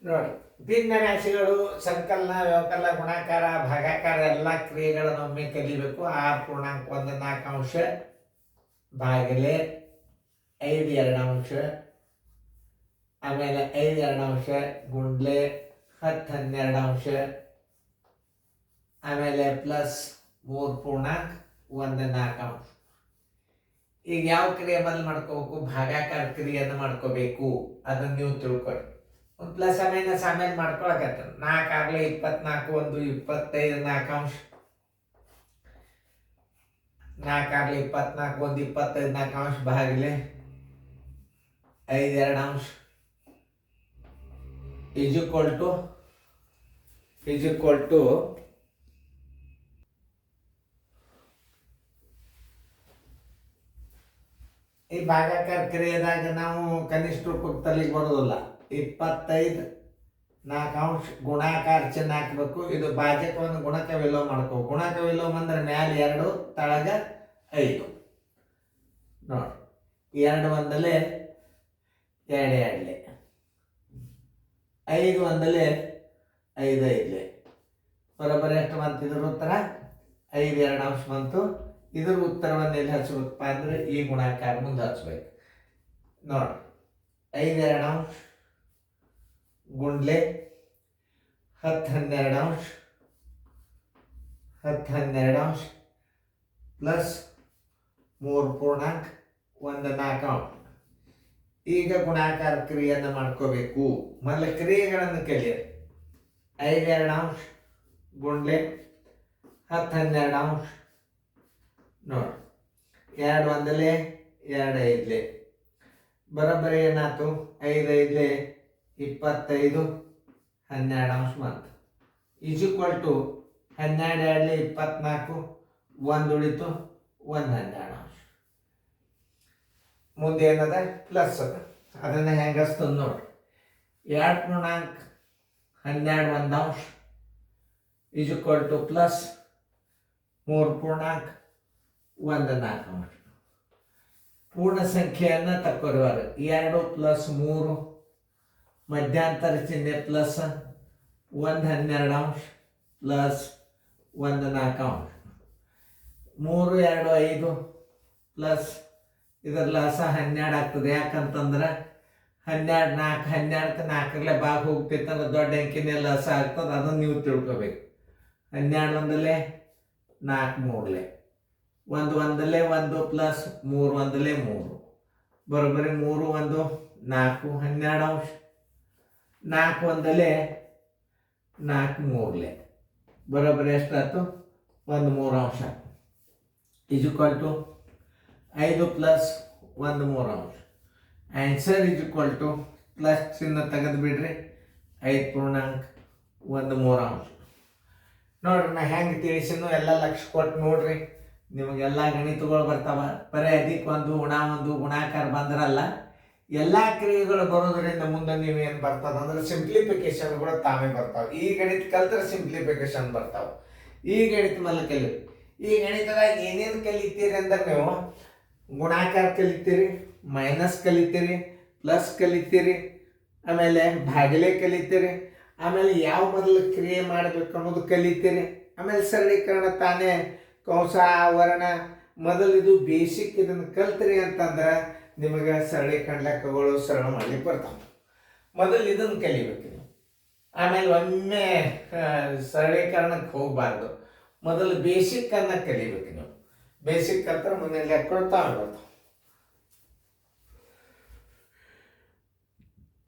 ನೋಡಿ, ಭಿನ್ನ ರಾಶಿಗಳು ಸಂಕಲನ, ವ್ಯವಕಲನ, ಗುಣಾಕಾರ, ಭಾಗಾಕಾರ ಎಲ್ಲ ಕ್ರಿಯೆಗಳನ್ನು ಒಮ್ಮೆ ಕಲಿಬೇಕು. 6.14 ಭಾಗಿಲೆ 5 2 ಆಮೇಲೆ 5 2 ಗುಂಡ್ಲೆ 10 12 ಆಮೇಲೆ ಪ್ಲಸ್ 3.14. ಈಗ ಯಾವ ಕ್ರಿಯೆ ಮೊದಲು ಮಾಡ್ಕೋಬೇಕು? ಭಾಗಾಕಾರ ಕ್ರಿಯೆಯನ್ನು ಮಾಡ್ಕೋಬೇಕು. ಅದನ್ನು ನೀವು ತಿಳ್ಕೊಳ್ಳಿ. ಒಂದು ಪ್ಲಸ್ ಮೈನಸ್ ಆಮೇಲೆ ಮಾಡ್ಕೊಳಕತ್ತ. 4 ಆಗಲೇ 24, 1 25 4 4 ಆಗಲೇ 24, 1 25 4 ಭಾಗಿಲೆ 5 2 ಈಸ್ ಈಕ್ವಲ್ ಟು ಈ ಭಾಗಾಕಾರ ಕ್ರಿಯೆದಾಗ ನಾವು ಕನಿಷ್ಠ ರೂಪಕ್ಕೆ ತಲೆಗೆ ಬರೋದಿಲ್ಲ. 25 4 ಗುಣಾಕಾರ ಚಿಹ್ನೆ ಹಾಕಬೇಕು. ಇದು ಭಾಜಕವನ್ನು ಗುಣಕ ವಿಲೋಮ ಮಾಡ್ಕೋಬೇಕು. ಗುಣಕ ವಿಲೋಮ ಅಂದ್ರೆ ಮ್ಯಾಲೆ 2 ತಳಗ 5. ನೋಡಿ, 2 ಒಂದಲೇ 2 2 5 ಒಂದಲೇ 5 5 ಬರೋಬ್ಬರಿ ಎಷ್ಟು ಬಂತು? ಇದ್ರ ಉತ್ತರ 5 2 ಬಂತು. ಇದ್ರ ಉತ್ತರವನ್ನು ಎಲ್ಲಿ ಹಚ್ಬೇಕಪ್ಪ ಅಂದ್ರೆ ಈ ಗುಣಾಕಾರ ಮುಂದೆ ಹಚ್ಬೇಕು. ನೋಡಿ, 5 2 ಗುಂಡ್ಲೆ 10 12 10 12 ಪ್ಲಸ್ 3.14. ಈಗ ಗುಣಾಕಾರ ಕ್ರಿಯೆಯನ್ನು ಮಾಡ್ಕೋಬೇಕು. ಮೊದಲ ಕ್ರಿಯೆಗಳನ್ನು ಕಲಿಯಿರಿ. 5 2 ಗುಂಡ್ಲೆ 10 12 ನೋಡಿ, 2 ಒಂದಲೇ 2 5 ಬರೋಬ್ಬರಿ ಏನಾಯ್ತು? 5 5 25 12 ಬಂತು. ಈಸ್ ಈಕ್ವಲ್ ಟು 12 2 24 1 ಉಳಿತು 1 12. ಮುಂದೆ ಏನದ? ಪ್ಲಸ್ ಅದ. ಅದನ್ನು ಹೆಂಗಸ್ತದ ನೋಡಿ. 2.12 1 ಈಸ್ ಈಕ್ವಲ್ ಟು ಪ್ಲಸ್ 3.14. ಪೂರ್ಣ ಸಂಖ್ಯೆಯನ್ನು ತಕ್ಕೊರುವರು. 2 ಪ್ಲಸ್ 3 ಮಧ್ಯಾಂತರ ಚಿಹ್ನೆ ಪ್ಲಸ್ 1 12 ಪ್ಲಸ್ 1 14. 3 2 5 ಪ್ಲಸ್ ಇದರ ಲಾಸ 12 ಆಗ್ತದೆ. ಯಾಕಂತಂದ್ರೆ 12 4 12ಕ್ಕೆ 4ರಲ್ಲೇ ಭಾಗ ಹೋಗ್ತಿತ್ತಂದ್ರೆ ದೊಡ್ಡ ಅಂಕಿನೇ ಲಾಸ ಆಗ್ತದೆ. ಅದನ್ನು ನೀವು ತಿಳ್ಕೊಬೇಕು. 12 ಒಂದಲೇ 4 3 1 ಒಂದಲೇ 1 ಪ್ಲಸ್ 3 ಒಂದಲೇ 3 ಬರೋಬ್ಬರಿ 3 1 4 12 4 ಒಂದಲೇ 4 3 ಬರೋಬ್ಬರಿ ಎಷ್ಟಾಯ್ತು? 1 3 is equal to 5 plus 1 3. Answer is equal to plus ಚಿಹ್ನೆ ತೆಗೆದು ಬಿಡ್ರಿ 5.1 3. ನೋಡ್ರಿ, ನಾ ಹೆಂಗೆ ತಿಳಿಸಿನೂ ಎಲ್ಲ ಲಕ್ಷ ಕೊಟ್ಟು ನೋಡ್ರಿ. ನಿಮಗೆಲ್ಲ ಗಣಿತಗಳು ಬರ್ತಾವ. ಬರೀ ಅದಕ್ಕೊಂದು ಒಂದು ಗುಣಾಕಾರ ಬಂದ್ರಲ್ಲ, ಎಲ್ಲ ಕ್ರಿಯೆಗಳು ಬರೋದ್ರಿಂದ ಮುಂದೆ ನೀವೇನು ಬರ್ತದೆ ಅಂದ್ರೆ ಸಿಂಪ್ಲಿಫಿಕೇಶನ್ಗಳು ತಾವೇ ಬರ್ತಾವೆ. ಈ ಗಣಿತ ಕಲ್ತ್ರೆ ಸಿಂಪ್ಲಿಫಿಕೇಶನ್ ಬರ್ತಾವೆ. ಈ ಗಣಿತ ಮೇಲೆ ಕಲಿ. ಈ ಗಣಿತದಾಗ ಏನೇನು ಕಲಿತೀರಿ ಅಂದ್ರೆ ನೀವು ಗುಣಾಕಾರ ಕಲಿತೀರಿ, ಮೈನಸ್ ಕಲಿತೀರಿ, ಪ್ಲಸ್ ಕಲಿತೀರಿ, ಆಮೇಲೆ ಭಾಗಿಲೆ ಕಲಿತೀರಿ, ಆಮೇಲೆ ಯಾವ ಮೊದಲು ಕ್ರಿಯೆ ಮಾಡಬೇಕು ಅನ್ನೋದು ಕಲಿತೀರಿ, ಆಮೇಲೆ ಸರಳೀಕರಣ ತಾನೇ ಕೌಶ ಆವರಣ ಮೊದಲು ಇದು ಬೇಸಿಕ್. ಇದನ್ನು ಕಲ್ತ್ರಿ ಅಂತಂದ್ರೆ ನಿಮಗೆ ಸರಳೀಕರಣ ಲೆಕ್ಕಗಳು ಸರಳ ಮಾಡ್ಲಿಕ್ಕೆ ಬರ್ತಾವೆ. ಮೊದಲು ಇದನ್ನು ಕಲಿಬೇಕು ನೀವು. ಆಮೇಲೆ ಒಮ್ಮೆ ಸರಳೀಕರಣಕ್ಕೆ ಹೋಗಬಾರ್ದು. ಮೊದಲು ಬೇಸಿಕ್ಕನ್ನು ಕಲಿಬೇಕು ನೀವು. ಬೇಸಿಕ್ ಕಲ್ತ್ರೆ ಮುಂದೆ ಲೆಕ್ಕಗಳು ತಾವೇ ಬರ್ತಾವೆ.